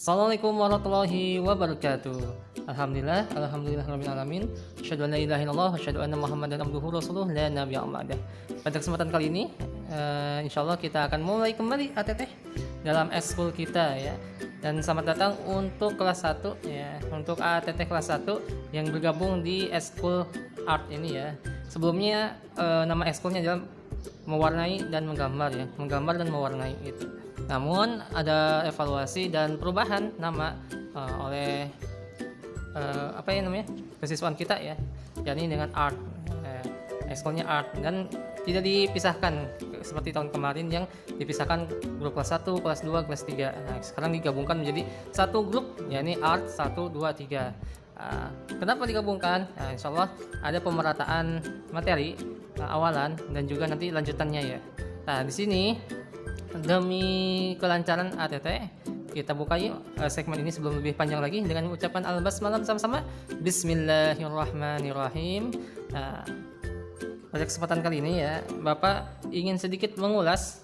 Assalamualaikum warahmatullahi wabarakatuh. Alhamdulillah alamin. Asyhadu an la ilaha illallah wa asyhadu anna Muhammadan abduhu rasuluh la nabiyya ba'dah. Pada kesempatan kali ini, insyaallah kita akan mulai kembali ATT dalam ekskul kita ya. Dan selamat datang untuk kelas 1 ya, untuk ATT kelas 1 yang bergabung di ekskul art ini ya. Sebelumnya nama ekskulnya adalah mewarnai dan menggambar ya, menggambar dan mewarnai itu. Namun ada evaluasi dan perubahan nama oleh kesiswaan kita ya, yakni dengan art, ekskulnya art, dan tidak dipisahkan seperti tahun kemarin yang dipisahkan grup kelas 1, kelas 2, kelas 3. Nah, sekarang digabungkan menjadi satu grup, yakni art 1, 2, 3. Kenapa digabungkan? Nah, insya Allah ada pemerataan materi awalan dan juga nanti lanjutannya ya. Nah, di sini demi kelancaran ATT kita buka yuk segmen ini sebelum lebih panjang lagi dengan ucapan al-basmalah bersama-sama. Bismillahirrahmanirrahim. Nah, pada kesempatan kali ini ya, Bapak ingin sedikit mengulas,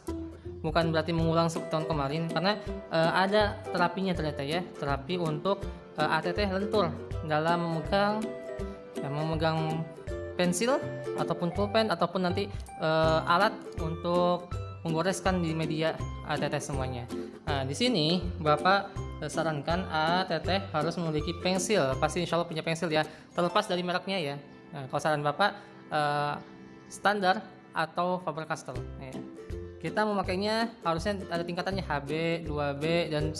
bukan berarti mengulang seperti tahun kemarin, karena ada terapinya ternyata ya, terapi untuk ATT lentur dalam memegang pensil ataupun pulpen ataupun nanti alat untuk menggoreskan di media ATT semuanya. Nah, di sini Bapak sarankan ATT harus memiliki pensil, pasti insya Allah punya pensil ya, terlepas dari mereknya ya. Nah, kalau saran Bapak standar atau Faber-Castell ya. Kita memakainya harusnya ada tingkatannya HB, 2B dan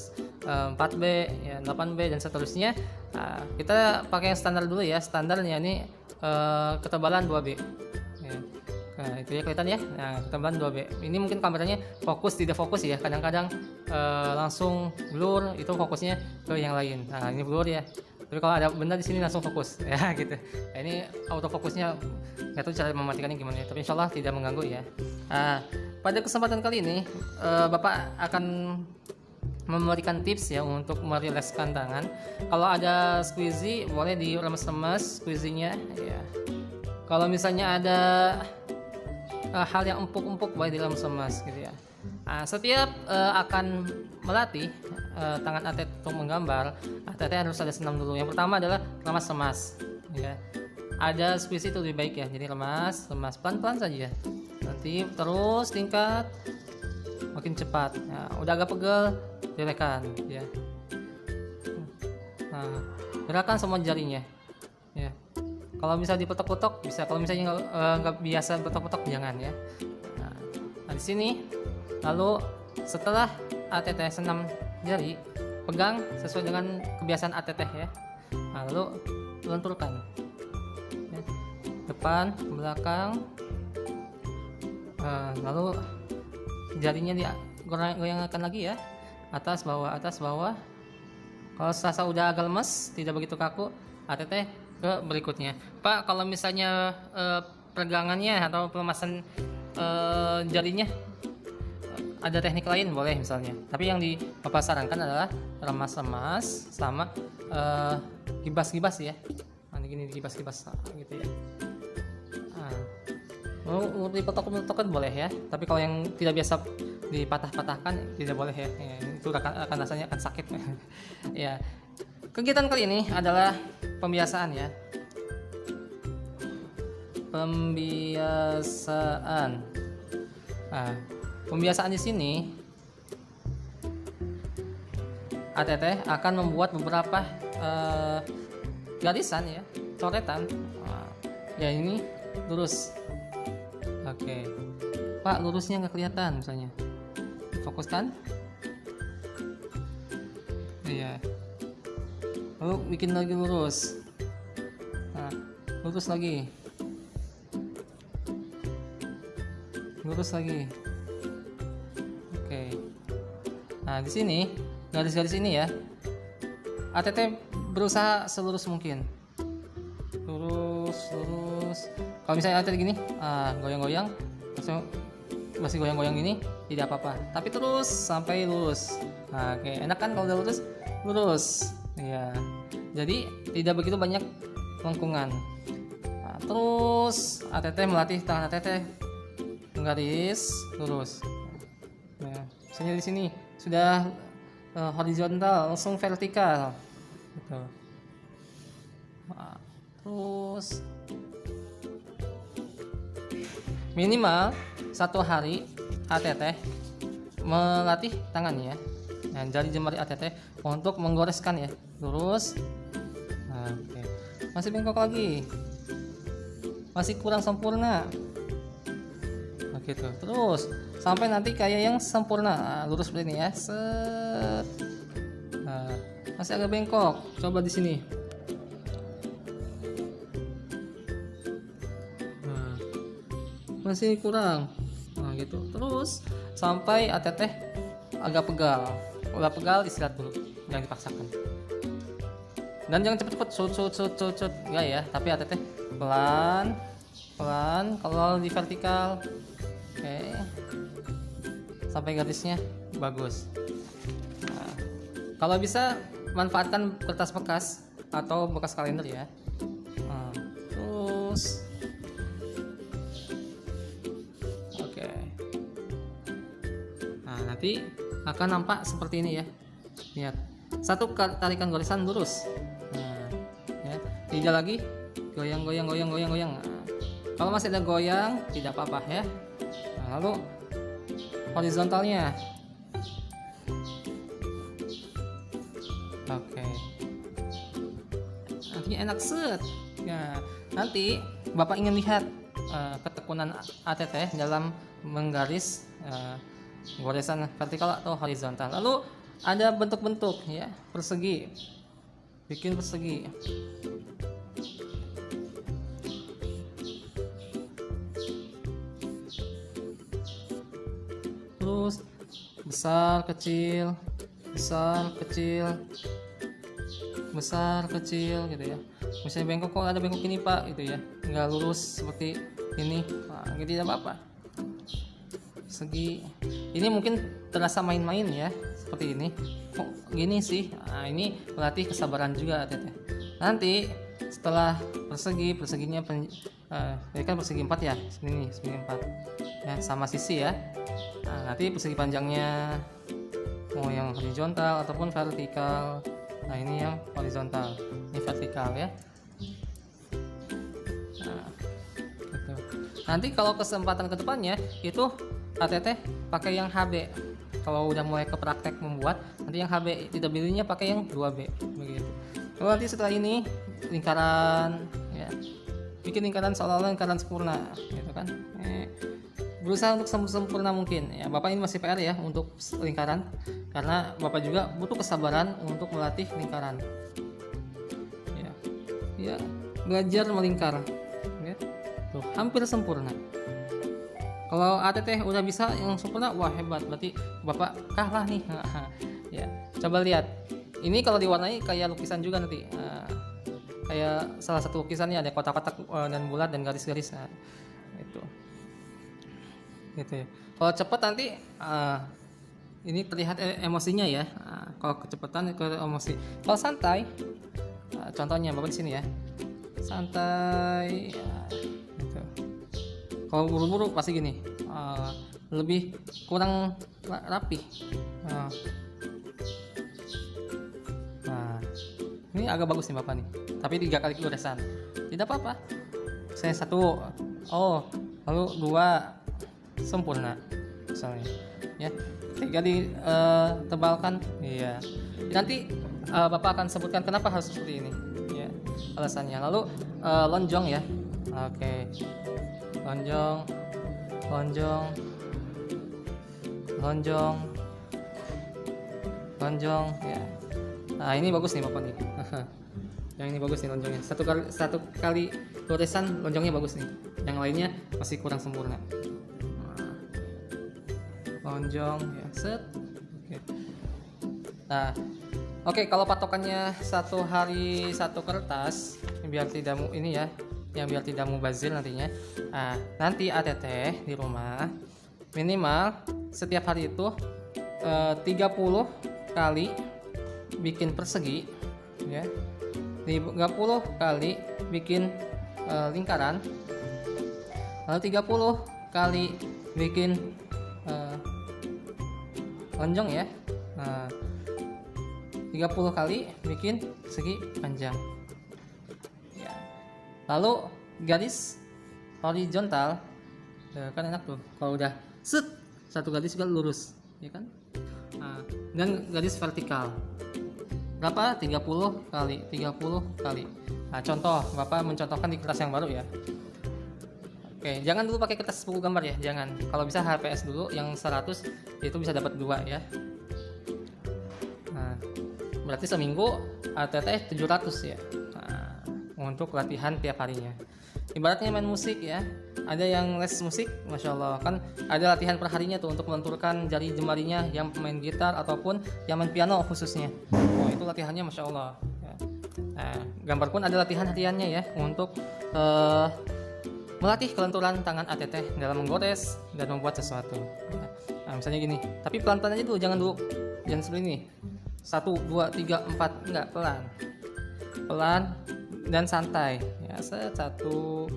4B ya, 8B dan seterusnya. Nah, kita pakai yang standar dulu ya, standarnya ini ketebalan 2B ya. Nah, itu ya kelihatan ya. Nah, ketebalan 2B. Ini mungkin kameranya fokus tidak fokus ya. Kadang-kadang langsung blur, itu fokusnya ke yang lain. Nah, ini blur ya. Tapi kalau ada benda di sini langsung fokus ya gitu. Nah, ini autofokusnya nggak tahu cara mematikannya gimana ya. Tapi insyaallah tidak mengganggu ya. Nah, pada kesempatan kali ini Bapak akan memberikan tips ya untuk merilekskan tangan. Kalau ada squeezy boleh diremes-remes squeezy-nya ya. Kalau misalnya ada hal yang empuk-empuk boleh diremes-remes gitu ya. Nah, setiap akan melatih tangan ATT untuk menggambar, ATT harus ada senam dulu. Yang pertama adalah remas-remas ya. Ada squeezy itu lebih baik ya. Jadi remas pelan-pelan saja. Nanti terus tingkat makin cepat. Nah, udah agak pegel, gerakan ya. Nah, gerakan semua jarinya ya. Kalau bisa dipetok-petok bisa, kalau misalnya nggak biasa petok-petok jangan ya. Nah, di sini lalu setelah ATT senam jari, pegang sesuai dengan kebiasaan ATT ya. Nah, lalu lenturkan ya. Depan belakang, lalu jarinya digoyangkan lagi ya, atas bawah. Kalau serasa udah agak lemes, tidak begitu kaku, ATT ke berikutnya. Pak, kalau misalnya pegangannya atau pelemasan jarinya ada teknik lain boleh misalnya. Tapi yang Bapak sarankan adalah remas-remas sama gibas-gibas ya. Nah, gini digibas-gibas gitu ya. Mau dipetok-petokkan boleh ya. Tapi kalau yang tidak biasa dipatah-patahkan tidak boleh ya. Itu akan rasanya akan sakit. Ya. Kegiatan kali ini adalah pembiasaan ya. Pembiasaan. Nah, pembiasaan di sini ATT akan membuat beberapa garisan ya, coretan. Ya ini lurus. Oke. Pak, lurusnya nggak kelihatan misalnya. Fokuskan. Iya. Lalu bikin lagi lurus. Nah, lurus lagi. Lurus lagi. Oke. Nah, di sini garis-garis ini ya, ATT berusaha selurus mungkin. Lurus. Kalau misalnya ATT gini, goyang-goyang, masih goyang-goyang gini, tidak apa-apa. Tapi terus sampai lurus. Nah, oke, enak kan kalau udah lurus? Ya. Jadi tidak begitu banyak lengkungan. Nah, terus ATT melatih tangan ATT menggaris lurus. Nah, misalnya di sini sudah horizontal langsung vertikal gitu. Nah, terus minimal 1 hari ATT melatih tangannya dan jari jemari ATT untuk menggoreskan ya, lurus. Nah, oke. Masih bengkok lagi, masih kurang sempurna. Nah, gitu terus sampai nanti kayak yang sempurna. Nah, lurus seperti ini ya, set. Nah, masih agak bengkok, coba di sini. Nah, masih kurang. Nah, gitu terus sampai ATT agak pegal. Udah pegal, istirahat dulu, jangan dipaksakan. Dan jangan cepet-cepet cut enggak ya, tapi ATT pelan pelan. Kalau di vertikal, oke, sampai garisnya bagus. Nah, kalau bisa manfaatkan kertas bekas atau bekas kalender ya. Nah, terus oke. Nah, nanti akan nampak seperti ini ya. Lihat, satu tarikan goresan lurus. Nah, ya, tidak lagi goyang. Nah, kalau masih ada goyang tidak apa-apa ya. Nah, lalu horizontalnya. Oke. Nanti enak set. Ya, nanti Bapak ingin lihat ketekunan ATT dalam menggaris goresan vertikal atau horizontal. Lalu ada bentuk-bentuk ya, persegi. Bikin persegi. Terus besar kecil gitu ya. Misalnya bengkok, kok ada bengkok ini Pak gitu ya, nggak lurus seperti ini. Nah, gitu tidak apa-apa. Segi ini mungkin terasa main-main ya, seperti ini. Kok gini sih? Nah, ini melatih kesabaran juga ATT. Nanti setelah perseginya ini kan persegi 4 ya, segini 4 ya, sama sisi ya. Nah, nanti persegi panjangnya mau yang horizontal ataupun vertikal. Nah, ini yang horizontal, ini vertikal ya. Nah, gitu. Nanti kalau kesempatan kedepannya itu ATT pakai yang HB. Kalau udah mulai ke praktek membuat, nanti yang HB, tidak pilihnya pakai yang 2B begitu. Lalu nanti setelah ini lingkaran ya, bikin lingkaran seolah-olah lingkaran sempurna gitu kan. Berusaha untuk sempurna mungkin ya. Bapak ini masih PR ya untuk lingkaran, karena Bapak juga butuh kesabaran untuk melatih lingkaran ya, belajar melingkar ya. Tuh, hampir sempurna. Kalau ATT udah bisa yang sempurna, wah hebat, berarti Bapak kalah nih. Ya, coba lihat. Ini kalau diwarnai kayak lukisan juga nanti. Kayak salah satu lukisannya ada kotak-kotak dan bulat dan garis-garis. Nah, itu. Gitu ya. Kalau cepat nanti ini terlihat emosinya ya. Kalau kecepatan ke emosi. Kalau santai, contohnya Bapak di sini ya. Santai. Gitu. Kalau buru-buru pasti gini, lebih kurang rapi. Nah, ini agak bagus nih Bapak nih, tapi 3 kali goresan, tidak apa-apa. Saya 1, lalu 2 sempurna, misalnya, ya. 3 ditebalkan, iya. Nanti Bapak akan sebutkan kenapa harus seperti ini, ya, alasannya. Lalu lonjong ya, oke. Lonjong ya. Nah, ini bagus nih Bapak nih. Yang ini bagus nih lonjongnya. Satu kali goresan lonjongnya bagus nih. Yang lainnya masih kurang sempurna. Nah, lonjong ya, set. Oke. Nah, oke, kalau patokannya 1 hari 1 kertas, biar tidak ini ya, yang biar tidak mubazir nantinya. Nah, nanti ATT di rumah minimal setiap hari itu 30 kali bikin persegi ya, 30 kali bikin lingkaran, lalu 30 kali bikin lonjong ya. Nah, 30 kali bikin segi panjang ya. Lalu garis horizontal kan enak tuh kalau udah set satu garis juga lurus ya kan. Nah, dan garis vertikal berapa? 30 kali. Nah, contoh Bapak mencontohkan di kertas yang baru ya. Oke, jangan dulu pakai kertas 10 gambar ya, jangan. Kalau bisa HPS dulu yang 100 itu bisa dapat 2 ya. Nah, berarti seminggu ATT 700 ya. Nah, untuk latihan tiap harinya. Ibaratnya main musik ya, ada yang les musik, masya Allah kan ada latihan perharinya tuh untuk melenturkan jari jemarinya yang main gitar ataupun yang main piano khususnya. Oh itu latihannya masya Allah. Ya. Nah, gambar pun ada latihan hariannya ya untuk melatih kelenturan tangan ATT dalam menggores dan membuat sesuatu. Nah misalnya gini, tapi pelan-pelan aja dulu, jangan seperti ini. 1, 2, 3, 4, enggak, pelan dan santai ya. 1,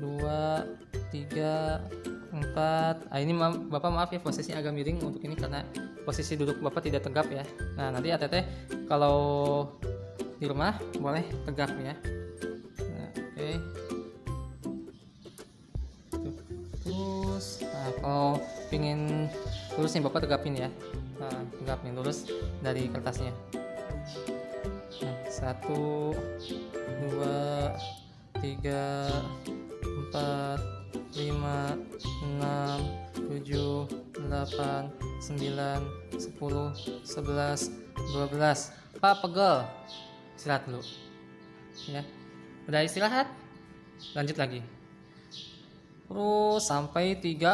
2, 3, 4. Ini Bapak maaf ya posisinya agak miring untuk ini karena posisi duduk Bapak tidak tegap ya. Nah nanti ATT kalau di rumah boleh tegap ya. Nah, oke. Terus kalau pingin lurus nih Bapak tegapin ya. Nah, tegapin lurus dari kertasnya. 1, 2, 3, 4, 5, 6, 7, 8, 9, 10, 11, 12. Pak pegel, istirahat dulu ya. Udah istirahat, lanjut lagi terus sampai 30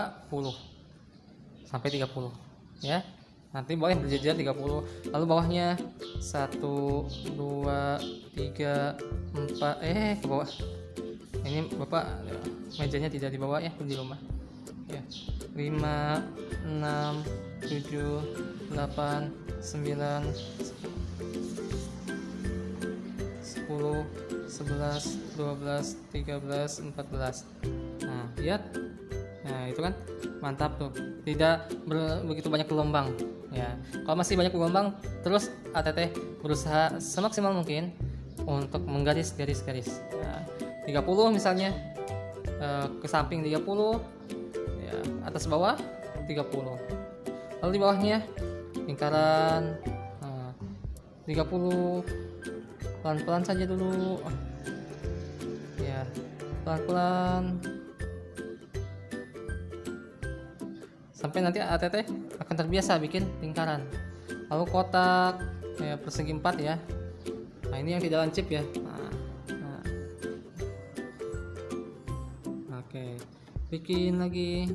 ya. Nanti boleh berjajar 30. Lalu bawahnya 1, 2, 3, 4. Ke bawah. Ini Bapak mejanya tidak dibawa ya di rumah. Ya. 5, 6, 7, 8, 9, 10, 11, 12, 13, 14. Nah, lihat. Nah, itu kan mantap tuh. Tidak begitu banyak gelombang ya. Kalau masih banyak gelombang, terus ATT berusaha semaksimal mungkin untuk menggaris garis-garis. Nah, 30 misalnya ke samping 30 ya, atas bawah 30. Lalu di bawahnya lingkaran 30. Pelan-pelan saja dulu. Ya, pelan-pelan. Sampai nanti ATT akan terbiasa bikin lingkaran. Lalu kotak ya, persegi 4 ya. Nah ini yang tidak lancip ya. Nah. Oke, bikin lagi.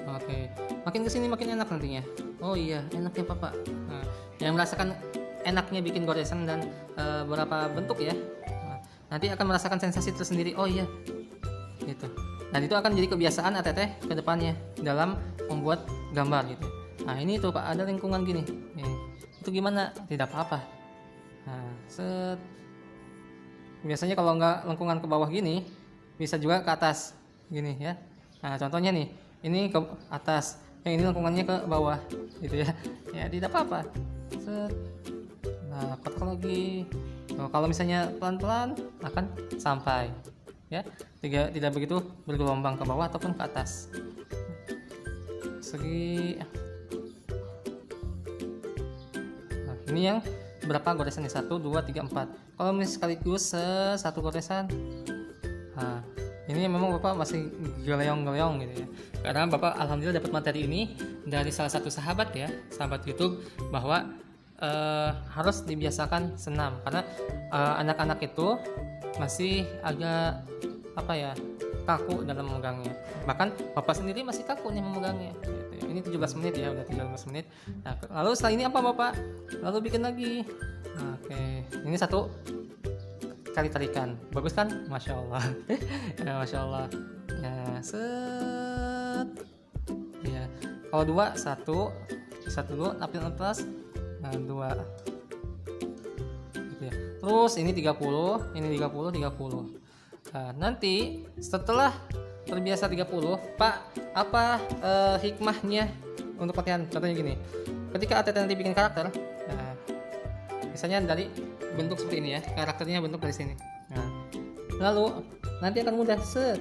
Oke, makin kesini makin enak nantinya. Oh iya, enaknya Bapak. Nah, yang merasakan enaknya bikin goresan dan beberapa bentuk ya. Nah, nanti akan merasakan sensasi tersendiri. Oh iya, gitu. Dan itu akan jadi kebiasaan ATT ke depannya dalam membuat gambar gitu. Nah ini tuh Pak, ada lingkungan gini. Itu gimana? Tidak apa-apa. Nah, biasanya kalau nggak lingkungan ke bawah gini, bisa juga ke atas gini ya. Nah contohnya nih, ini ke atas, yang ini lingkungannya ke bawah gitu ya. Ya tidak apa-apa. Nah kotak lagi. Kalau misalnya pelan-pelan akan sampai ya, tidak begitu bergelombang ke bawah ataupun ke atas. Segi. Nah, ini yang berapa goresan nih? 1, 2, 3, 4. Kalau misalnya sekaligus satu goresan, nah ini memang Bapak masih geleong-geleong gitu ya. Karena Bapak alhamdulillah dapat materi ini dari salah satu sahabat ya, sahabat YouTube, bahwa harus dibiasakan senam karena anak-anak itu masih agak kaku dalam memegangnya. Bahkan Bapak sendiri masih kaku nih memegangnya gitu ya. Ini 17 menit ya, udah 13 menit. Nah, lalu setelah ini apa Bapak? Lalu bikin lagi. Oke, ini satu kali tarikan. Bagus kan? Masya Allah. Ya, Masya Allah. Ya, set. Ya. Kalau 2, 1 dulu, napil atas. Nah, 2. Gitu ya. Terus ini 30, ini 30. Nah, nanti setelah terbiasa 30, Pak, apa hikmahnya untuk latihan? Contohnya gini, ketika ATT nanti bikin karakter, misalnya dari bentuk seperti ini ya, karakternya bentuk dari sini. Nah, lalu nanti akan mudah set.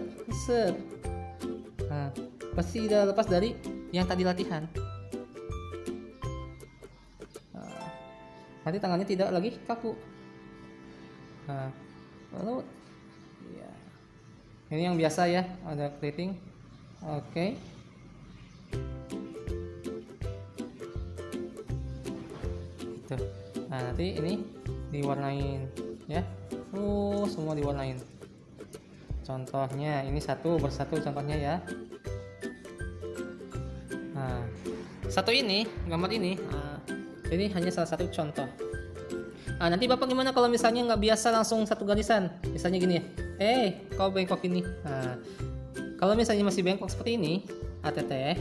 Nah, pasti tidak lepas dari yang tadi latihan. Nah, nanti tangannya tidak lagi kaku. Nah, lalu ya, ini yang biasa ya, ada keriting. Oke. Gitu. Nah, nanti ini diwarnain ya. Semua diwarnain. Contohnya ini satu persatu contohnya ya. Nah, satu ini, gambar ini hanya salah satu contoh. Nah, nanti Bapak gimana kalau misalnya nggak biasa langsung satu garisan, misalnya gini ya, kau bengkok ini. Nah, kalau misalnya masih bengkok seperti ini, Teteh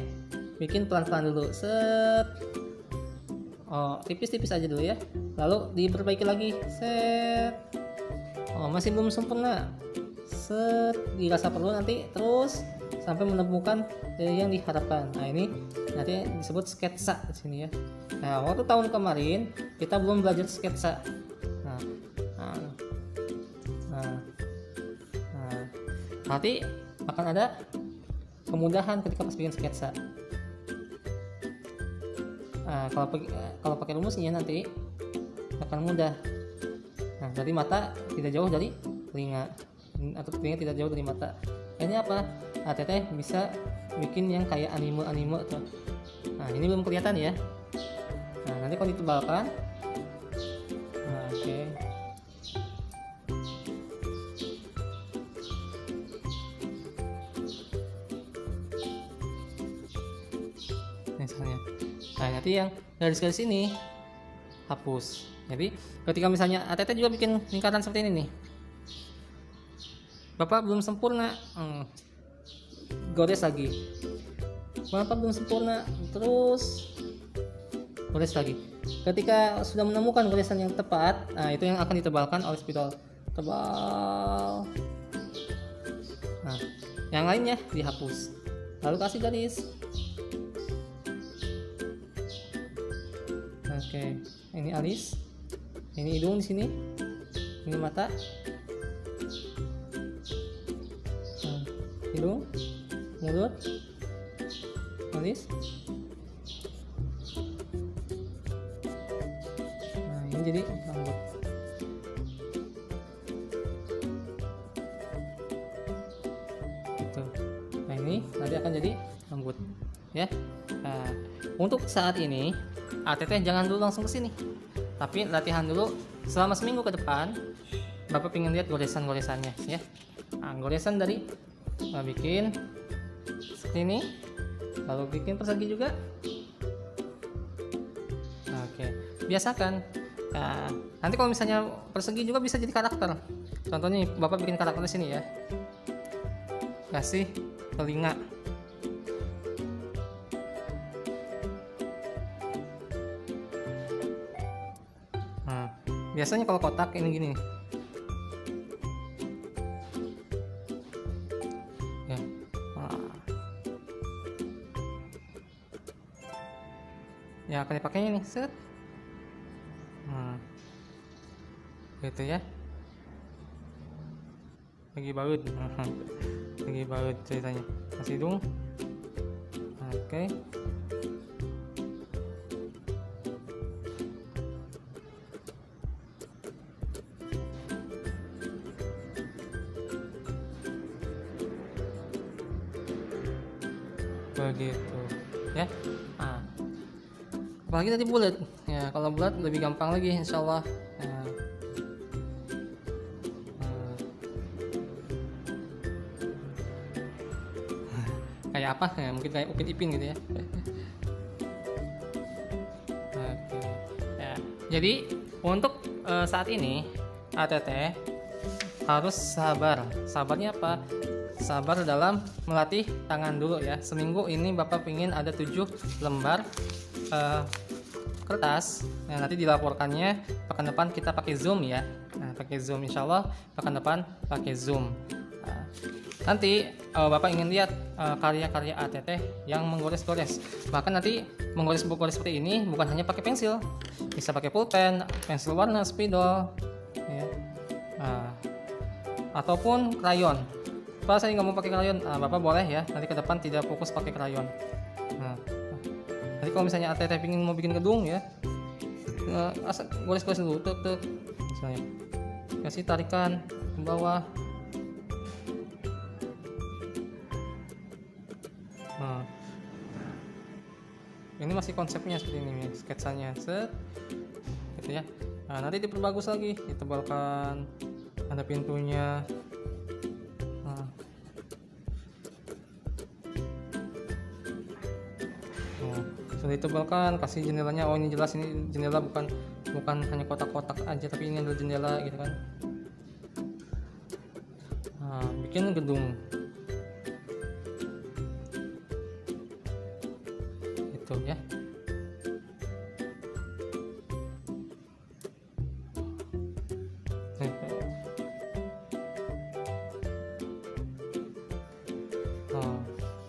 bikin pelan-pelan dulu, set. Tipis-tipis aja dulu ya, lalu diperbaiki lagi, set. Masih belum sempurna, set, dirasa perlu nanti terus sampai menemukan yang diharapkan. Nah, ini nanti disebut sketsa di sini ya. Nah, waktu tahun kemarin kita belum belajar sketsa. Nanti akan ada kemudahan ketika pas bikin sketsa. Kalau pakai rumusnya nanti akan mudah. Nah, dari mata tidak jauh dari telinga, atau telinga tidak jauh dari mata. Ini apa? Teteh bisa bikin yang kayak anime tuh. Nah, ini belum kelihatan ya. Nah, nanti kalau ditebalkan, oke. Misalnya, nah nanti yang garis-garis ini hapus. Jadi ketika misalnya Teteh juga bikin lingkaran seperti ini nih, Bapak belum sempurna, gores lagi. Bapak belum sempurna, terus gores lagi. Ketika sudah menemukan goresan yang tepat, nah itu yang akan ditebalkan oleh spidol. Tebal. Nah, yang lainnya dihapus. Lalu kasih garis. Oke, ini alis, ini hidung di sini, ini mata, hidung, mulut, alis. Nah, ini jadi rambut. Gitu. Nah, ini nanti akan jadi rambut, ya. Nah, untuk saat ini Teteh jangan dulu langsung ke sini, tapi latihan dulu selama seminggu ke depan. Bapak pengen lihat goresan-goresannya ya. Nah, goresan dari bikin seperti ini, lalu bikin persegi juga. Oke, biasakan. Nah, nanti kalau misalnya persegi juga bisa jadi karakter. Contohnya Bapak bikin karakter di sini ya. Kasih telinga. Biasanya kalau kotak ini gini ya. Ya akan dipakainya nih, set. Gitu ya, lagi baut lagi baut ceritanya. Kasih hidung. Oke. Begitu ya. Apalagi tadi bulat ya, kalau bulat lebih gampang lagi insyaallah. Kayak apa ya, mungkin kayak Upin Ipin gitu ya. Oke ya, jadi untuk saat ini Teteh harus sabar. Sabarnya apa? Sabar dalam melatih tangan dulu ya. Seminggu ini Bapak pingin ada 7 lembar kertas. Nah, nanti dilaporkannya pekan depan kita pakai Zoom ya. Nah, pakai Zoom insyaallah pekan depan pakai Zoom. Nah, nanti Bapak ingin lihat karya-karya ATT yang menggores-gores, bahkan nanti menggores-gores seperti ini bukan hanya pakai pensil, bisa pakai pulpen, pensil warna, spidol, ya. Ataupun krayon. Pak, saya nggak mau pakai krayon, Bapak boleh ya, nanti ke depan tidak fokus pakai krayon. Nanti kalau misalnya ATT ingin mau bikin gedung ya, asal gores-gores dulu, tuk misalnya, kasih tarikan ke bawah. Ini masih konsepnya seperti ini nih, sketsanya, set, gitu ya. Nanti diperbagus lagi, ditebalkan, ada pintunya. Sudah ditebalkan, kasih jendelanya. Oh, ini jelas ini jendela, bukan hanya kotak-kotak aja, tapi ini adalah jendela gitu kan. Bikin gedung itu ya.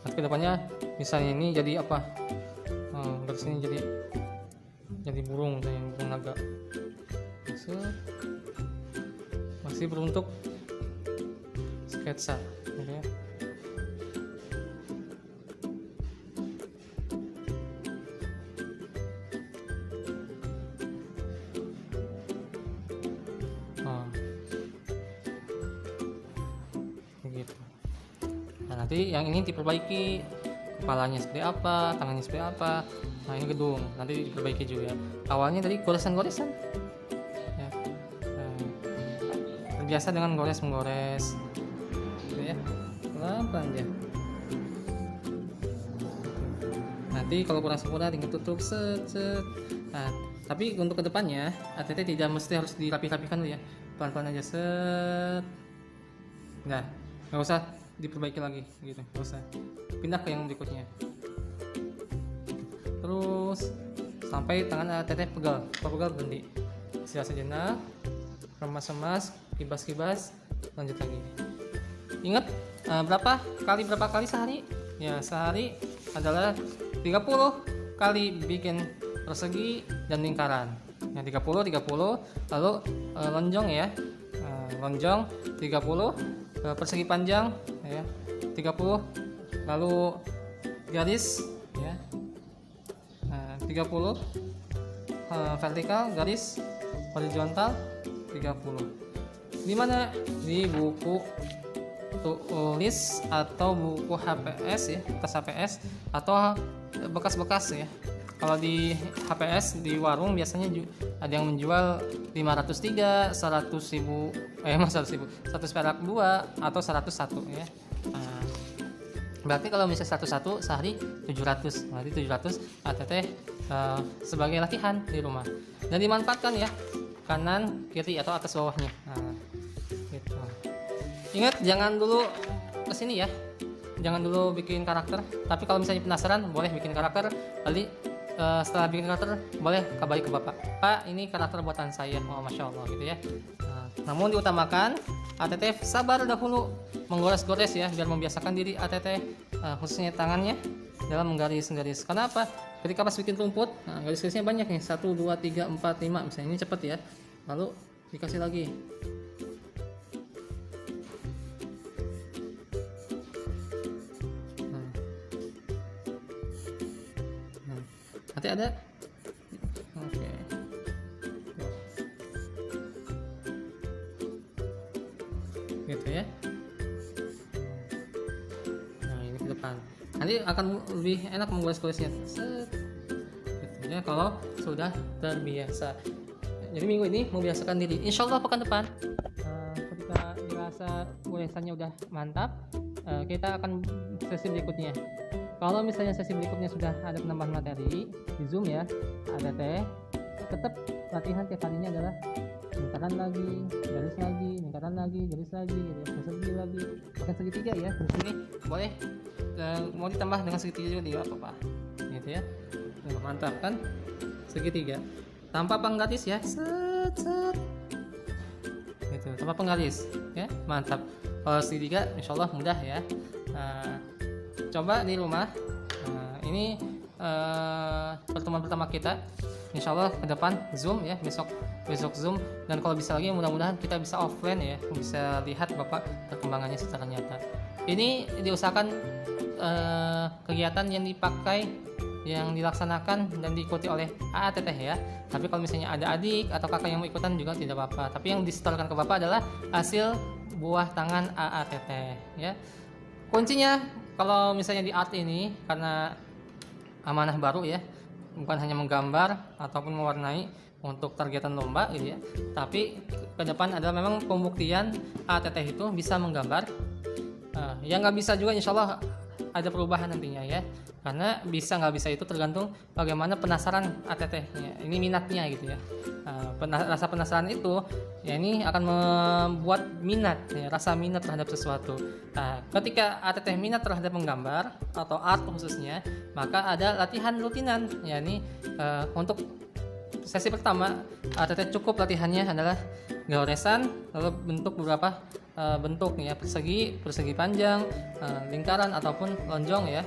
Nanti kedepannya misalnya ini jadi apa, garis ini jadi burung, misalnya burung naga, masih berbentuk sketsa gitu ya. Begitu. Nanti yang ini diperbaiki, kepalanya seperti apa, tangannya seperti apa. Ini gedung, nanti diperbaiki juga. Awalnya tadi goresan-goresan ya. Terbiasa dengan gores-menggores gitu ya, pelan-pelan aja. Nanti kalau kurang sempurna tinggal tutup, set. Tapi untuk kedepannya ATT tidak mesti harus dirapi-rapikan dulu ya, pelan-pelan aja, set. Nah, nggak usah diperbaiki lagi gitu, nggak usah, pindah ke yang berikutnya. Terus sampai tangan ATT pegal berhenti, istirahat sejenak, remas-remas, kibas-kibas, lanjut lagi. Ingat berapa kali sehari? Ya, sehari adalah 30 kali bikin persegi dan lingkaran. Ya, 30, lalu lonjong ya, lonjong 30, persegi panjang ya 30, lalu garis ya 30, vertikal, garis horizontal 30. Di mana? Di buku tulis atau buku HPS ya, bekas HPS atau bekas-bekas ya. Kalau di HPS di warung biasanya ada yang menjual 503, 100.000, 100 perak 2 atau 101 ya. Berarti kalau misalnya 101 sehari 700, berarti 700 ATT sebagai latihan di rumah, dan dimanfaatkan ya, kanan kiri atau atas bawahnya. Gitu. Ingat, jangan dulu kesini ya, jangan dulu bikin karakter, tapi kalau misalnya penasaran boleh bikin karakter. Kali setelah bikin karakter boleh kembali ke Bapak, Pak ini karakter buatan saya. Oh, Masya Allah gitu ya. Namun diutamakan ATT sabar dahulu menggores-gores ya, biar membiasakan diri ATT khususnya tangannya dalam menggaris-garis. Karena apa? Ketika pas bikin rumput, garis-garisnya banyak nih, 1, 2, 3, 4, 5 misalnya, ini cepet ya, lalu dikasih lagi. Nanti ada, oke. Gitu ya. Nah, ini ke depan. Nanti akan lebih enak menggores-goresnya. Gitu ya, kalau sudah terbiasa. Jadi minggu ini membiasakan diri. Insya Allah pekan depan, ketika dirasa goresannya udah mantap, kita akan sesi berikutnya. Kalau misalnya sesi berikutnya sudah ada penambahan materi di Zoom ya, ada tetap latihan tiap harinya adalah lingkaran lagi, garis lagi, lingkaran lagi, garis lagi, persegi lagi, bahkan segitiga ya. Di sini boleh mau ditambah dengan segitiga juga tidak apa-apa, gitu ya. Mantap kan? Segitiga tanpa penggaris ya, set, gitu, tanpa penggaris ya, mantap. Kalau segitiga insya Allah mudah ya. Coba di rumah. Ini pertemuan pertama kita. Insya Allah ke depan Zoom ya, besok Zoom, dan kalau bisa lagi mudah-mudahan kita bisa offline ya, bisa lihat Bapak perkembangannya secara nyata. Ini diusahakan kegiatan yang dipakai, yang dilaksanakan dan diikuti oleh AA Teteh ya. Tapi kalau misalnya ada adik atau kakak yang mau ikutan juga tidak apa-apa. Tapi yang disetorkan ke Bapak adalah hasil buah tangan AA Teteh ya. Kuncinya kalau misalnya di art ini, karena amanah baru ya, bukan hanya menggambar ataupun mewarnai untuk targetan lomba gitu ya, tapi ke depan adalah memang pembuktian ATT itu bisa menggambar. Yang nggak bisa juga insya Allah ada perubahan nantinya ya, karena bisa nggak bisa itu tergantung bagaimana penasaran ATT-nya, ini minatnya gitu ya. Rasa penasaran itu ya ini akan membuat minat ya, rasa minat terhadap sesuatu. Ketika ATT minat terhadap menggambar atau art khususnya, maka ada latihan rutinan ya. Ini untuk sesi pertama ATT cukup latihannya adalah goresan, lalu bentuk beberapa bentuk ya, persegi panjang, lingkaran ataupun lonjong ya.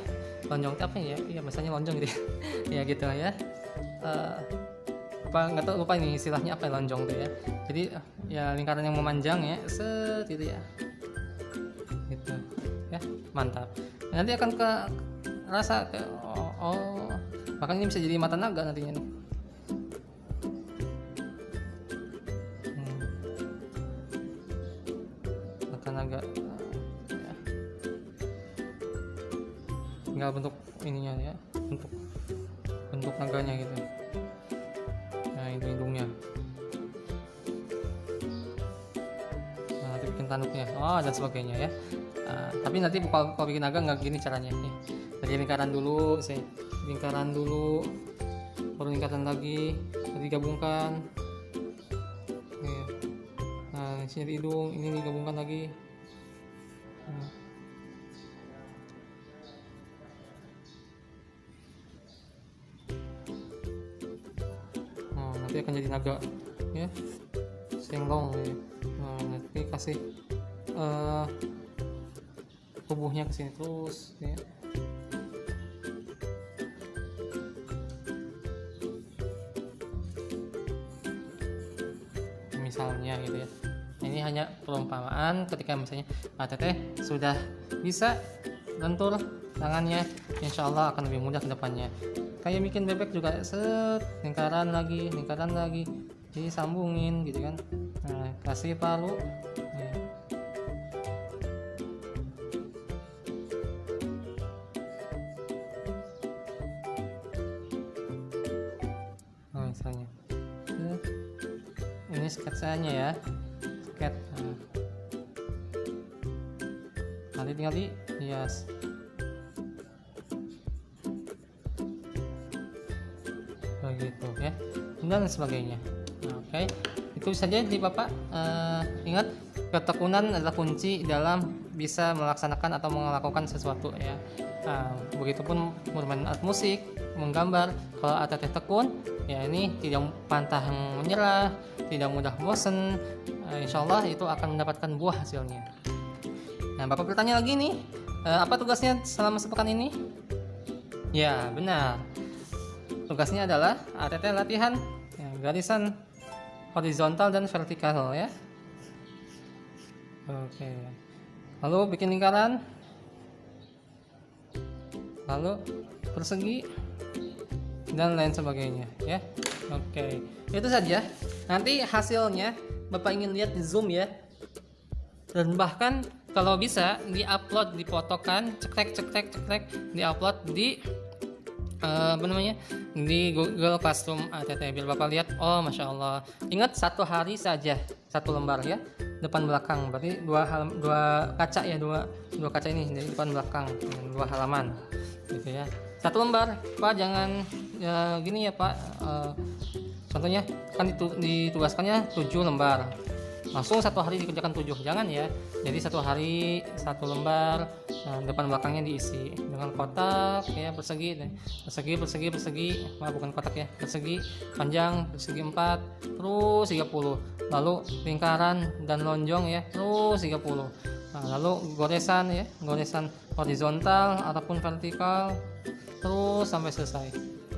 Lonjong apa ya? Iya bahasanya lonjong gitu ya. Ya gitu ya. Nggak tahu, lupa ini istilahnya apa ya, lonjong tuh ya. Jadi ya lingkaran yang memanjang ya, gitu ya. Gitu ya, mantap. Nanti akan ke rasa ke bahkan ini bisa jadi mata naga nantinya nih. Mata naga ya. Tinggal bentuk ininya ya, bentuk naganya gitu. Nah itu hidungnya. Nah, nanti bikin tanduknya, dan sebagainya ya. Tapi nanti kalau bikin naga nggak gini caranya ya. Dari lingkaran dulu, baru lingkaran lagi, digabungkan. Ya. Nah sini hidung, ini digabungkan lagi. Nanti akan jadi naga ya, senglong ya. Nanti kasih tubuhnya ke sini terus ya. Misalnya gitu ya. Ini hanya perumpamaan ketika misalnya ATT sudah bisa lentur tangannya, insya Allah akan lebih mudah ke depannya. Kayak bikin bebek juga, lingkaran lagi, disambungin gitu kan. Nah, kasih palu ya. Misalnya ini sketsanya ya, nanti tinggal dihias begitu ya, dan sebagainya. Oke. Itu saja di Bapak. Ingat, ketekunan adalah kunci dalam bisa melaksanakan atau melakukan sesuatu ya. Begitupun bermain alat musik, menggambar. Kalau ATT tekun ya, ini tidak pantang menyerah, tidak mudah bosan. Insya Allah itu akan mendapatkan buah hasilnya. Nah, Bapak bertanya lagi nih, apa tugasnya selama sepekan ini? Ya benar, tugasnya adalah ATT latihan ya, garisan horizontal dan vertikal ya. Oke, lalu bikin lingkaran, lalu persegi dan lain sebagainya ya. Oke, itu saja. Nanti hasilnya Bapak ingin lihat di Zoom ya, dan bahkan kalau bisa diupload, difotokan, cekrek, diupload di di Google Classroom ATT, biar Bapak lihat. Oh Masya Allah. Ingat, satu hari saja, satu lembar ya, depan belakang, berarti dua kaca ya, dua kaca ini dari depan belakang, dua halaman gitu ya. Satu lembar Pak, jangan gini ya Pak, contohnya kan ditugaskannya 7 lembar, langsung satu hari dikerjakan 7, jangan ya. Jadi satu hari satu lembar, depan belakangnya diisi dengan kotak ya, persegi, bukan kotak ya, persegi panjang, persegi 4, terus 30, lalu lingkaran dan lonjong ya, terus 30. Nah, lalu goresan horizontal ataupun vertikal, terus sampai selesai.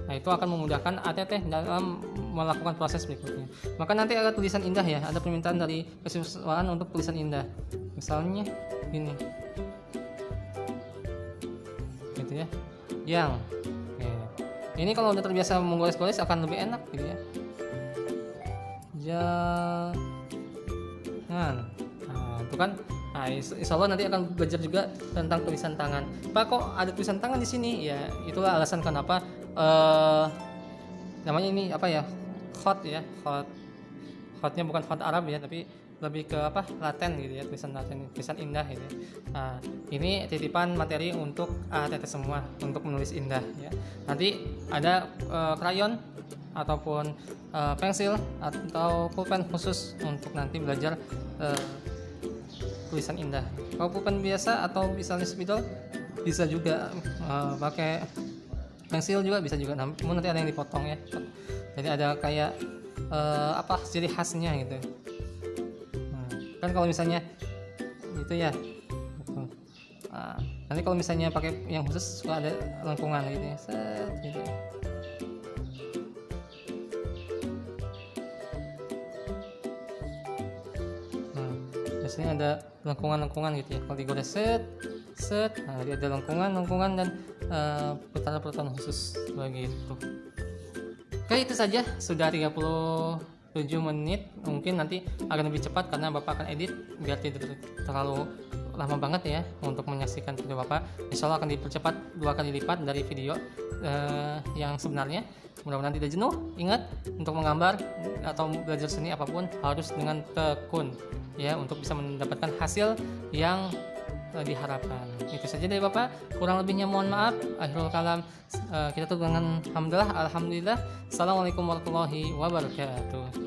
Nah, itu akan memudahkan ATT dalam melakukan proses berikutnya. Maka nanti ada tulisan indah ya, ada permintaan dari kesiswaan untuk tulisan indah. Misalnya ini, gitu ya. Yang ini kalau udah terbiasa menggores-gores akan lebih enak gitu ya. Jangan. Nah, itu kan. Nah, insya Allah nanti akan belajar juga tentang tulisan tangan. Pak, kok ada tulisan tangan di sini? Ya, itulah alasan kenapa namanya ini apa ya? Khot ya, khot. Khotnya bukan khot Arab ya, tapi lebih ke apa? Laten gitu ya, tulisan Laten, tulisan indah gitu. Nah, ini titipan materi untuk ATT semua untuk menulis indah ya. Nanti ada krayon ataupun pensil atau pulpen khusus untuk nanti belajar tulisan indah. Kalau pulpen biasa atau misalnya spidol bisa juga pakai pensil juga bisa juga, namun nanti ada yang dipotong ya. Jadi ada kayak ciri khasnya gitu. Kan kalau misalnya gitu ya. Nanti kalau misalnya pakai yang khusus suka ada lengkungan gitu ya. Set, gitu. Biasanya ada lengkungan gitu ya. Kalau digores set, nah dia ada lengkungan dan putaran-putaran khusus begitu. Oke, itu saja, sudah 37 menit. Mungkin nanti akan lebih cepat karena Bapak akan edit biar tidak terlalu lama banget ya untuk menyaksikan video Bapak. Insya Allah akan dipercepat 2 kali lipat dari video yang sebenarnya. Mudah-mudahan tidak jenuh. Ingat, untuk menggambar atau belajar seni apapun harus dengan tekun ya, untuk bisa mendapatkan hasil yang diharapkan. Itu saja dari Bapak, kurang lebihnya mohon maaf. Akhirul kalam, kita tutup dengan alhamdulillah. Assalamualaikum warahmatullahi wabarakatuh.